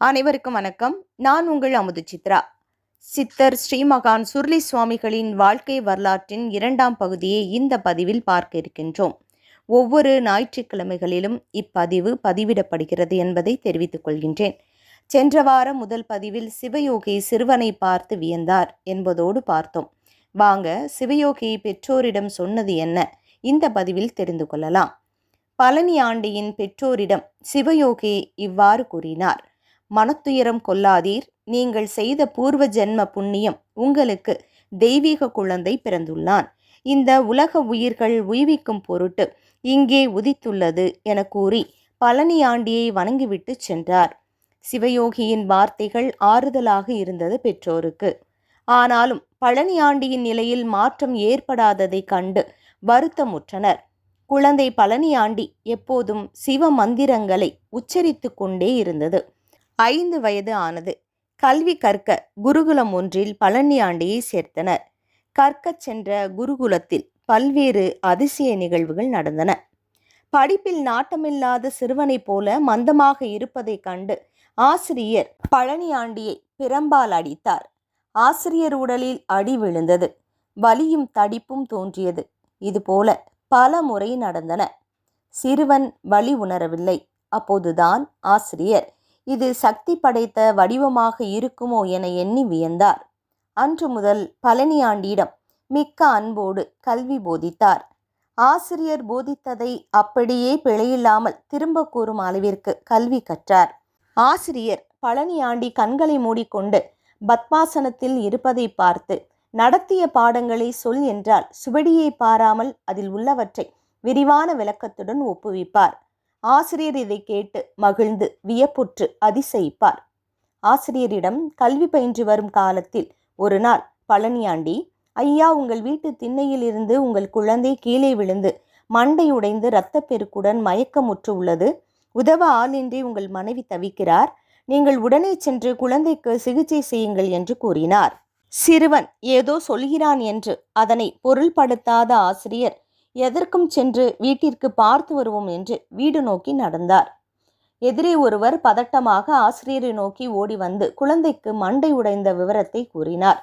அனைவருக்கும் வணக்கம். நான் உங்கள் அமுது சித்ரா. சித்தர் ஸ்ரீமகான் சுருளி சுவாமிகளின் வாழ்க்கை வரலாற்றின் 2ஆம் பகுதியை இந்த பதிவில் பார்க்க இருக்கின்றோம். ஒவ்வொரு ஞாயிற்றுக்கிழமைகளிலும் இப்பதிவு பதிவிடப்படுகிறது என்பதை தெரிவித்துக் கொள்கின்றேன். சென்ற வாரம் முதல் பதிவில் சிவயோகி சிறுவனை பார்த்து வியந்தார் என்பதோடு பார்த்தோம். வாங்க சிவயோகி பெற்றோரிடம் சொன்னது என்ன இந்த பதிவில் தெரிந்து கொள்ளலாம். பழனி ஆண்டியின் பெற்றோரிடம் சிவயோகி இவ்வாறு கூறினார். மனத்துயரம் கொள்ளாதீர், நீங்கள் செய்த பூர்வ ஜென்ம புண்ணியம் உங்களுக்கு தெய்வீக குழந்தை பிறந்துள்ளான். இந்த உலக உயிர்கள் உய்விக்கும் பொருட்டு இங்கே உதித்துள்ளது என கூறி பழனி ஆண்டியை வணங்கிவிட்டு சென்றார். சிவயோகியின் வார்த்தைகள் ஆறுதலாக இருந்தது பெற்றோருக்கு. ஆனாலும் பழனி ஆண்டியின் நிலையில் மாற்றம் ஏற்படாததை கண்டு வருத்தமுற்றனர். குழந்தை பழனி ஆண்டி எப்போதும் சிவ மந்திரங்களை உச்சரித்து கொண்டே இருந்தது. 5 வயது ஆனது. கல்வி கற்க குருகுலம் ஒன்றில் பழனி ஆண்டியை சேர்த்தனர். கற்கச் சென்ற குருகுலத்தில் பல்வேறு அதிசய நிகழ்வுகள் நடந்தன. படிப்பில் நாட்டமில்லாத சிறுவனைப் போல மந்தமாக இருப்பதைக் கண்டு ஆசிரியர் பழனி ஆண்டியை பிரம்பால் அடித்தார். ஆசிரியர் உடலில் அடி விழுந்தது. வலியும் தடிப்பும் தோன்றியது. இதுபோல பல முறை நடந்தன. சிறுவன் வலி உணரவில்லை. அப்போதுதான் ஆசிரியர் இது சக்தி படைத்த வடிவமாக இருக்குமோ என எண்ணி வியந்தார். அன்று முதல் பழனி ஆண்டியிடம் மிக்க அன்போடு கல்வி போதித்தார். ஆசிரியர் போதித்ததை அப்படியே பிழையில்லாமல் திரும்ப கூறும் அளவிற்கு கல்வி கற்றார். ஆசிரியர் பழனி ஆண்டி கண்களை மூடிக்கொண்டு பத்மாசனத்தில் இருப்பதை பார்த்து நடத்திய பாடங்களை சொல் என்றால் சுவடியை பாராமல் அதில் உள்ளவற்றை விரிவான விளக்கத்துடன் ஒப்புவிப்பார். ஆசிரியர் இதை கேட்டு மகிழ்ந்து வியப்புற்று அதிசயிப்பார். ஆசிரியரிடம் கல்வி பயின்று வரும் காலத்தில் ஒரு நாள் பழனி ஆண்டி, ஐயா, உங்கள் வீட்டு திண்ணையில் இருந்து உங்கள் குழந்தை கீழே விழுந்து மண்டை உடைந்து இரத்தப்பெருக்குடன் மயக்கமுற்று உள்ளது. உதவ ஆளின்றி உங்கள் மனைவி தவிக்கிறார். நீங்கள் உடனே சென்று குழந்தைக்கு சிகிச்சை செய்யுங்கள் என்று கூறினார். சிறுவன் ஏதோ சொல்கிறான் என்று அதனை பொருள்படுத்தாத ஆசிரியர் எதற்கும் சென்று வீட்டிற்கு பார்த்து வருவோம் என்று வீடு நோக்கி நடந்தார். எதிரே ஒருவர் பதட்டமாக ஆசிரியரை நோக்கி ஓடி வந்து குழந்தைக்கு மண்டை உடைந்த விவரத்தை கூறினார்.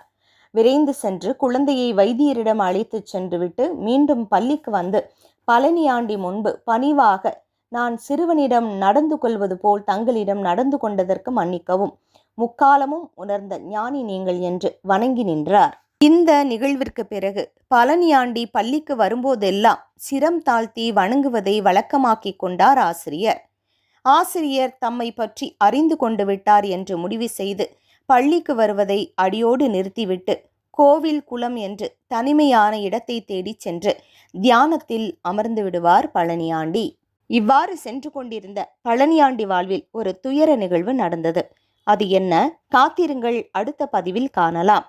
விரைந்து சென்று குழந்தையை வைத்தியரிடம் அழைத்து சென்று விட்டு மீண்டும் பள்ளிக்கு வந்து பழனி ஆண்டி முன்பு பணிவாக, நான் சிறுவனிடம் நடந்து கொள்வது போல் தங்களிடம் நடந்து கொண்டதற்கு மன்னிக்கவும், முக்காலமும் உணர்ந்த ஞானி நீங்கள் என்று வணங்கி நின்றார். இந்த நிகழ்விற்கு பிறகு பழனி ஆண்டி பள்ளிக்கு வரும்போதெல்லாம் சிரம் தாழ்த்தி வணங்குவதை வழக்கமாக்கி கொண்டார் ஆசிரியர். ஆசிரியர் தம்மை பற்றி அறிந்து கொண்டு விட்டார் என்று முடிவு செய்து பள்ளிக்கு வருவதை அடியோடு நிறுத்திவிட்டு கோவில் குளம் என்று தனிமையான இடத்தை தேடி சென்று தியானத்தில் அமர்ந்து விடுவார் பழனி ஆண்டி. இவ்வாறு சென்று கொண்டிருந்த பழனி ஆண்டி வாழ்வில் ஒரு துயர நிகழ்வு நடந்தது. அது என்ன? காத்திருங்கள், அடுத்த பதிவில் காணலாம்.